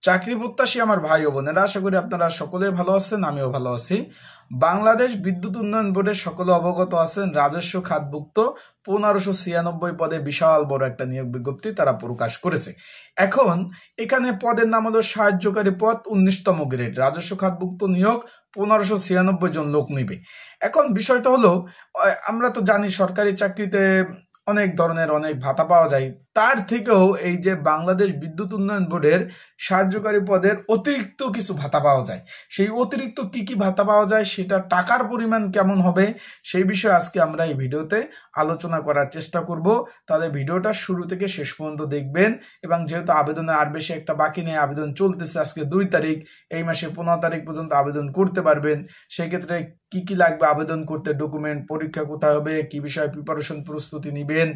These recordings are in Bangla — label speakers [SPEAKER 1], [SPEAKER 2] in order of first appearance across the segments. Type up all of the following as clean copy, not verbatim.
[SPEAKER 1] চাকরি প্রত্যাশী আমার ভাই ও বোনেরা, আশা করি আপনারা সকলে ভালো আছেন, আমিও ভালো আছি। বাংলাদেশ বিদ্যুৎ উন্নয়ন বোর্ডের সকলে অবগত আছেন, রাজস্ব খাতভুক্ত 1596 পদে বিশাল বড় একটা নিয়োগ বিজ্ঞপ্তি তারা প্রকাশ করেছে। এখন এখানে পদের নাম হলো সাহায্যকারী পদ, 19তম গ্রেড, রাজস্ব খাতভুক্ত নিয়োগ, 1596 জন লোক নিবে। এখন বিষয়টা হলো, আমরা তো জানি সরকারি চাকরিতে অনেক ধরনের অনেক ভাতা পাওয়া যায়, তার থেকেও এই যে বাংলাদেশ বিদ্যুৎ উন্নয়ন বোর্ডের সাহায্যকারী পদের অতিরিক্ত কিছু ভাতা পাওয়া যায়। সেই অতিরিক্ত কি কি ভাতা পাওয়া যায়, সেটা টাকার পরিমাণ কেমন হবে, সেই বিষয়ে আজকে আমরা এই ভিডিওতে আলোচনা করার চেষ্টা করব। তাহলে ভিডিওটা শুরু থেকে শেষ পর্যন্ত দেখবেন। এবং যেহেতু আবেদনে আর বেশি একটা বাকি নেই, আবেদন চলতেছে, আজকে 2 তারিখ, এই মাসে 15 তারিখ পর্যন্ত আবেদন করতে পারবেন। সেই ক্ষেত্রে কি কি লাগবে আবেদন করতে, ডকুমেন্ট, পরীক্ষা কোথায় হবে, কি বিষয়ে প্রিপারেশন প্রস্তুতি নিবেন,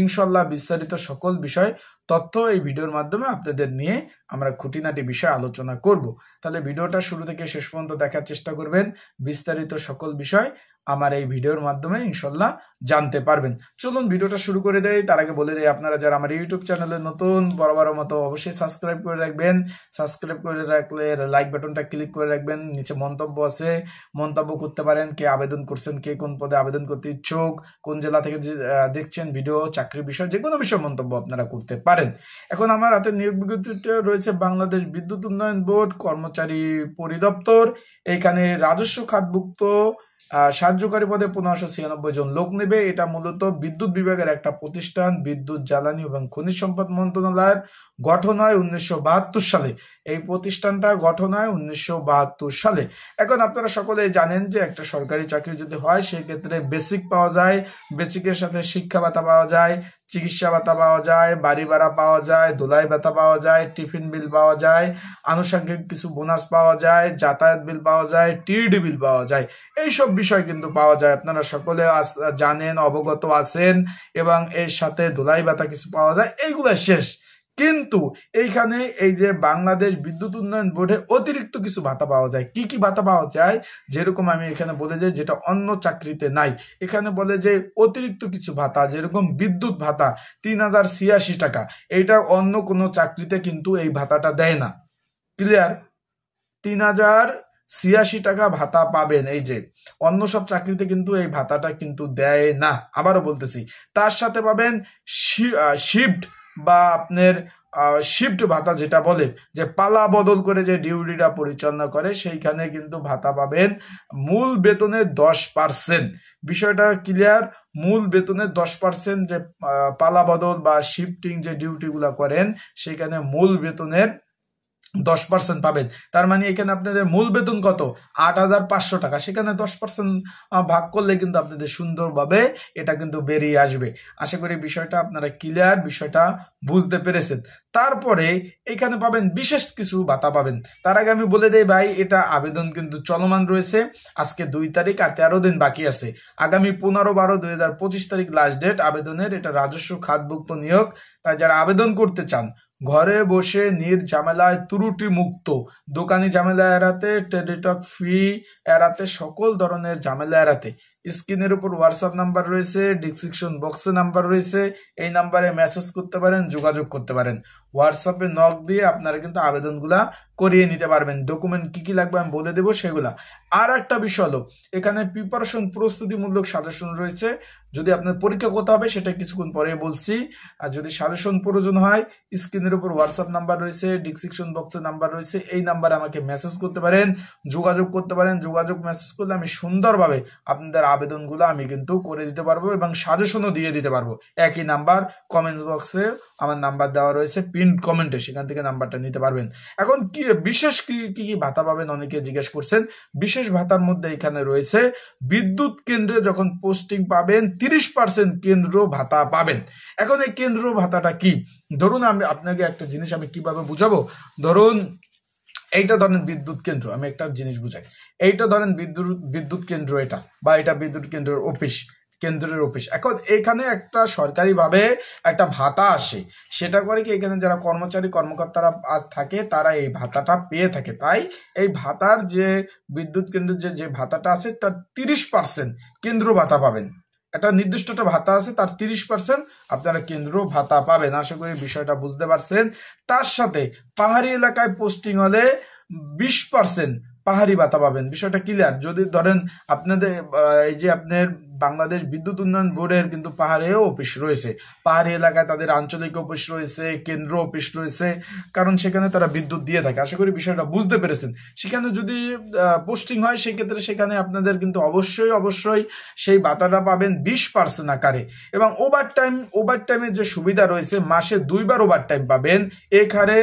[SPEAKER 1] ইনশাল্লাহ বিস্তারিত সকল বিষয় তথ্য এই ভিডিওর মাধ্যমে আপনাদের নিয়ে আমরা খুঁটিনাটি বিষয় আলোচনা করব। তাহলে ভিডিওটা শুরু থেকে শেষ পর্যন্ত দেখার চেষ্টা করবেন, বিস্তারিত সকল বিষয় আমার এই ভিডিওর মাধ্যমে ইনশাল্লাহ জানতে পারবেন। চলুন ভিডিওটা শুরু করে দেই। তার আগে বলে দেই, আপনারা যারা আমার ইউটিউব চ্যানেলে নতুন, বরাবর মতো অবশ্যই সাবস্ক্রাইব করে রাখবেন। সাবস্ক্রাইব করে রাখলে লাইক বাটনটা ক্লিক করে রাখবেন। নিচে মন্তব্য আছে, মন্তব্য করতে পারেন, কে আবেদন করছেন, কে কোন পদে আবেদন করতে ইচ্ছুক, কোন জেলা থেকে দেখছেন ভিডিও, চাকরির বিষয়, যে কোনো বিষয়ে মন্তব্য আপনারা করতে পারেন। এখন আমার হাতে নিয়োগ বিজ্ঞপ্তিটা রয়েছে বাংলাদেশ বিদ্যুৎ উন্নয়ন বোর্ড কর্মচারী পরিদপ্তর। এইখানে রাজস্ব খাতভুক্ত সাহায্যকারী পদে 1596 জন লোক নেবে। এটা মূলত বিদ্যুৎ বিভাগের একটা প্রতিষ্ঠান। বিদ্যুৎ, জ্বালানি এবং খনিজ সম্পদ মন্ত্রণালয়ের গঠন হয় 1972 সালে। এই প্রতিষ্ঠানটা গঠন হয় 1972 সালে। এখন আপনারা সকলেই জানেন যে একটা সরকারি চাকরি যদি হয়, সেক্ষেত্রে বেসিক পাওয়া যায়, বেসিকের সাথে শিক্ষা ভাতা পাওয়া যায়, চিকিৎসা ভাতা পাওয়া যায়, বাড়ি ভাড়া পাওয়া যায়, ধুলাই ভাতা পাওয়া যায়, টিফিন বিল পাওয়া যায়, আনুষঙ্গিক কিছু বোনাস পাওয়া যায়, যাতায়াত বিল পাওয়া যায়, টিডি বিল পাওয়া যায়। এইসব বিষয় কিন্তু পাওয়া যায়, আপনারা সকলে জানেন, অবগত আছেন। এবং এর সাথে ধুলাই ভাতা কিছু পাওয়া যায়। এইগুলো শেষ। কিন্তু এইখানে এই যে বাংলাদেশ বিদ্যুৎ উন্নয়ন বোর্ডে অতিরিক্ত কিছু ভাতা পাওয়া যায়। কি কি ভাতা পাওয়া যায়, যেরকম আমি এখানে বলে যাই, যেটা অন্য চাকরিতে নাই। এখানে বলে যে অতিরিক্ত কিছু ভাতা, যেরকম বিদ্যুৎ ভাতা 3086 টাকা, এইটা অন্য কোনো চাকরিতে কিন্তু এই ভাতাটা দেয় না। ক্লিয়ার? 3086 টাকা ভাতা পাবেন। এই যে অন্য সব চাকরিতে কিন্তু এই ভাতাটা কিন্তু দেয় না। আবারও বলতেছি, তার সাথে পাবেন শিফট বা আপনার শিফট ভাতা, যেটা বলে যে পালা বদল করে যে ডিউটিটা পরিচালনা করে, সেইখানে কিন্তু ভাতা পাবেন মূল বেতনের 10%। বিষয়টা ক্লিয়ার? মূল বেতনের 10%, যে পালা বদল বা শিফটিং যে ডিউটিগুলো করেন, সেখানে মূল বেতনের 10% পাবেন। তার মানে এখানে আপনাদের মূল বেতন কত? 8500 টাকা। সেখানে 10% ভাগ করলে কিন্তু আপনাদের সুন্দরভাবে এটা কিন্তু বেরিয়ে আসবে। আশা করি বিষয়টা আপনারা ক্লিয়ার, বিষয়টা বুঝতে পেরেছেন। তারপরে এখানে পাবেন বিশেষ কিছু ভাতা পাবেন। তার আগে আমি বলে দেই ভাই, এটা আবেদন কিন্তু চলমান রয়েছে। আজকে 2 তারিখ, আর 13 দিন বাকি আছে। আগামী 15/12/2025 তারিখ লাস্ট ডেট আবেদনের। এটা রাজস্ব খাতভুক্ত নিয়োগ। তাই যারা আবেদন করতে চান, ঘরে বসে নির্ঝামেলায়, ত্রুটি মুক্ত, দোকানি ঝামেলা এড়াতে, টেলিটক ফি এড়াতে, সকল ধরনের ঝামেলা এড়াতে স্ক্রিনের উপর হোয়াটসঅ্যাপ নাম্বার রয়েছে, ডিসক্রিপশন বক্সে নাম্বার রয়েছে। এই নাম্বারে মেসেজ করতে পারেন, যোগাযোগ করতে পারেন। হোয়াটসঅ্যাপে নক দিয়ে আপনারা কিন্তু আবেদনগুলা করিয়ে নিতে পারবেন। ডকুমেন্ট কি কি লাগবে আমি বলে দেবো সেগুলা। আর একটা বিষয় হলো, এখানে প্রিপারেশন প্রস্তুতিমূলক সাজেশন রয়েছে। যদি আপনার পরীক্ষা করতে হবে, সেটা কিছুক্ষণ পরে বলছি। আর যদি সাজেশন প্রয়োজন হয়, স্ক্রিনের উপর হোয়াটসঅ্যাপ নাম্বার রয়েছে, ডিসক্রিপশন বক্সে নাম্বার রয়েছে। এই নাম্বারে আমাকে মেসেজ করতে পারেন, যোগাযোগ করতে পারেন। যোগাযোগ মেসেজ করলে আমি সুন্দরভাবে আপনাদের আবেদনগুলো আমি কিন্তু করে দিতে পারবো এবং সাজেশনও দিয়ে দিতে পারবো। একই নাম্বার, কমেন্টস বক্সে আমার নাম্বার দেওয়া রয়েছে, পিন কমেন্টে, সেখান থেকে নাম্বারটা নিতে পারবেন। এখন কি বিশেষ কি কি ভাতা পাবেন অনেকে জিজ্ঞেস করছেন। বিশেষ ভাতার মধ্যে এখানে রয়েছে, বিদ্যুৎ কেন্দ্রে যখন পোস্টিং পাবেন 30% কেন্দ্র ভাতা পাবেন। এখন এই কেন্দ্র ভাতাটা কি? ধরুন আমি আপনাকে একটা জিনিস আমি কিভাবে বুঝাবো, ধরুন এইটা ধরেন বিদ্যুৎ কেন্দ্র, আমি একটা জিনিস বুঝাই। এইটা ধরেন বিদ্যুৎ কেন্দ্র, এটা বা এটা বিদ্যুৎ কেন্দ্রের অফিস, কেন্দ্রের অফিস। এখন এখানে একটা সরকারিভাবে একটা ভাতা আসে। সেটা করে কি, এখানে যারা কর্মচারী কর্মকর্তারা থাকে, তারা এই ভাতাটা পেয়ে থাকে। তাই এই ভাতার যে বিদ্যুৎ কেন্দ্রের যে ভাতাটা আছে, তার 30% কেন্দ্র ভাতা পাবেন। একটা নির্দিষ্ট একটা ভাতা আছে, তার 30% আপনারা কেন্দ্রীয় ভাতা পাবেন। আশা করি বিষয়টা বুঝতে পারছেন। তার সাথে পাহাড়ি এলাকায় পোস্টিং হলে 20% পাহাড়ি ভাতা পাবেন। বিষয়টা ক্লিয়ার। যদি ধরেন আপনাদের এই যে আপনার বাংলাদেশ বিদ্যুৎ উন্নয়ন বোর্ডের কিন্তু পাহাড়েও অফিস রয়েছে, পাহাড়ি এলাকায় তাদের আঞ্চলিক অফিস রয়েছে, কেন্দ্র অফিস রয়েছে, কারণ সেখানে তারা বিদ্যুৎ দিয়ে থাকে। আশা করি বিষয়টা বুঝতে পেরেছেন। সেখানে যদি পোস্টিং হয় সেক্ষেত্রে সেখানে আপনাদের কিন্তু অবশ্যই সেই ভাতাটা পাবেন 20% আকারে। এবং ওভারটাইমের যে সুবিধা রয়েছে, মাসে 2 বার ওভারটাইম পাবেন। এখানে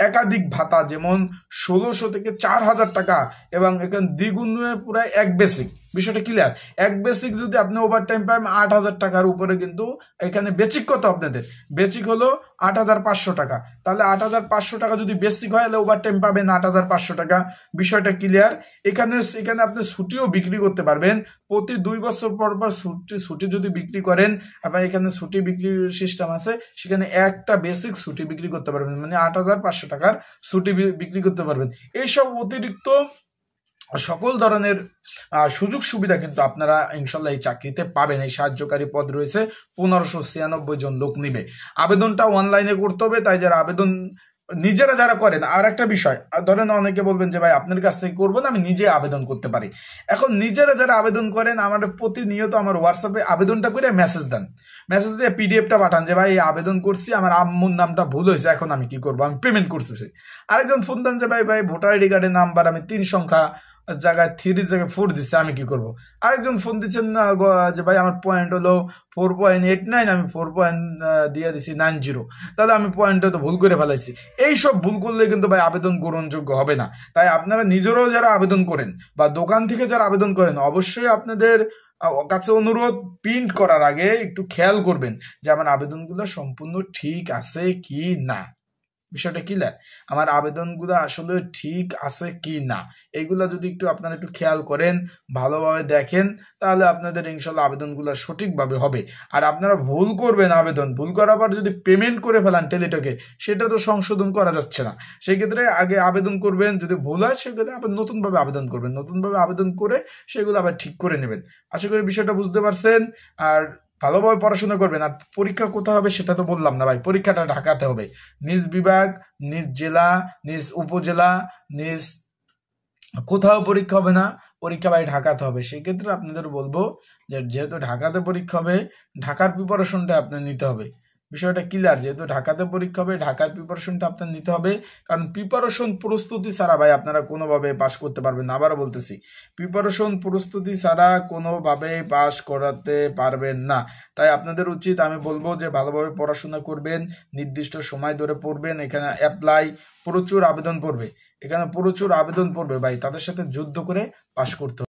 [SPEAKER 1] একাধিক ভাতা, যেমন 1600 থেকে 4000 টাকা, এবং এখানে দ্বিগুণ প্রায় 1 বেসিক। বিষয়টা ক্লিয়ার। 1 বেসিক যদি আপনি ওভারটাইম পান 8000 টাকার উপরে, কিন্তু এখানে বেসিক কত আপনাদের? বেসিক হলো 8500 টাকা। তাহলে 8500 টাকা যদি বেসিক হয়, তাহলে ওভারটাইম পাবেন 8500 টাকা। বিষয়টা ক্লিয়ার। এখানে আপনি ছুটিও বিক্রি করতে পারবেন। প্রতি 2 বছর পর ছুটি যদি বিক্রি করেন, আপনার এখানে ছুটি বিক্রির সিস্টেম আছে, সেখানে একটা বেসিক ছুটি বিক্রি করতে পারবেন, মানে 8500 টাকার ছুটি বিক্রি করতে পারবেন। এইসব অতিরিক্ত সকল ধরনের সুযোগ সুবিধা কিন্তু আপনারা ইনশাল্লাহ এই চাকরিতে পাবেন। এই সাহায্যকারী পদ রয়েছে, 1596 জন লোক নিবে। আবেদনটা অনলাইনে করতে হবে। তাই যারা আবেদন নিজেরা যারা করেন, আর একটা বিষয়, ধরেন অনেকে বলবেন যে ভাই আপনার কাছ থেকে করবো না, আমি নিজে আবেদন করতে পারি। এখন নিজেরা যারা আবেদন করেন, আমার প্রতিনিয়ত আমার হোয়াটসঅ্যাপে আবেদনটা করে মেসেজ দেন, মেসেজ দিয়ে পিডিএফটা পাঠান যে ভাই আবেদন করছি, আমার আম্মুর নামটা ভুল হয়েছে, এখন আমি কি করবো, আমি পেমেন্ট করছি। আরেকজন ফোন দেন যে ভাই ভোটার আইডি কার্ডের নাম্বার আমি 3 সংখ্যা জায়গায় 3 জায়গায় 4 দিচ্ছে, আমি কি করব। আরেকজন ফোন দিচ্ছেন না যে ভাই আমার পয়েন্ট হলো 4.89, আমি 4 দিয়ে দিছি 90, তাহলে আমি পয়েন্টটা তো ভুল করে ফেলাইছি। এইসব ভুল করলে কিন্তু ভাই আবেদন গ্রহণযোগ্য হবে না। তাই আপনারা নিজেরাও যারা আবেদন করেন বা দোকান থেকে যারা আবেদন করেন, অবশ্যই আপনাদের কাছে অনুরোধ, প্রিন্ট করার আগে একটু খেয়াল করবেন যে আমার আবেদনগুলো সম্পূর্ণ ঠিক আছে কি না। বিষয়টা ক্লিয়ার। আমার আবেদনগুলো আসলে ঠিক আছে কি না, এইগুলা যদি আপনারা একটু খেয়াল করেন, ভালোভাবে দেখেন, তাহলে আপনাদের ইনশাল্লাহ আবেদনগুলো সঠিকভাবে হবে। আর আপনারা ভুল করবেন, ভুল করার পর যদি পেমেন্ট করে ফেলান টেলিটকে, সেটা তো সংশোধন করা যাচ্ছে না। সেক্ষেত্রে আগে আবেদন করবেন, যদি ভুল হয় সেক্ষেত্রে আবার নতুনভাবে আবেদন করবেন, নতুনভাবে আবেদন করে সেগুলো আবার ঠিক করে নেবেন। আশা করি বিষয়টা বুঝতে পারছেন। আর ভালোভাবে পড়াশোনা করবেন। আর পরীক্ষা কোথায় হবে সেটা তো বললাম না ভাই, পরীক্ষাটা ঢাকাতে হবে। নিজ বিভাগ, নিজ জেলা, নিজ উপজেলা, নিজ কোথাও পরীক্ষা হবে না, পরীক্ষা ভাই ঢাকাতে হবে। সেক্ষেত্রে আপনাদের বলবো যে যেহেতু ঢাকাতে পরীক্ষা হবে, ঢাকার প্রিপারেশনটা আপনার নিতে হবে। বিষয়টা ক্লিয়ার। যেহেতু ঢাকাতে পরীক্ষা হবে, ঢাকার প্রিপারেশনটা আপনার নিতে হবে। কারণ প্রিপারেশন প্রস্তুতি ছাড়া ভাই আপনারা কোনোভাবে পাস করতে পারবেন না। আবারও বলতেছি, প্রিপারেশন প্রস্তুতি ছাড়া কোনোভাবে পাস করাতে পারবেন না। তাই আপনাদের উচিত, আমি বলবো যে ভালোভাবে পড়াশোনা করবেন, নির্দিষ্ট সময় ধরে পড়বেন। এখানে অ্যাপ্লাই প্রচুর আবেদন পড়বে, এখানে প্রচুর আবেদন পড়বে ভাই, তাদের সাথে যুদ্ধ করে পাস করতে হবে।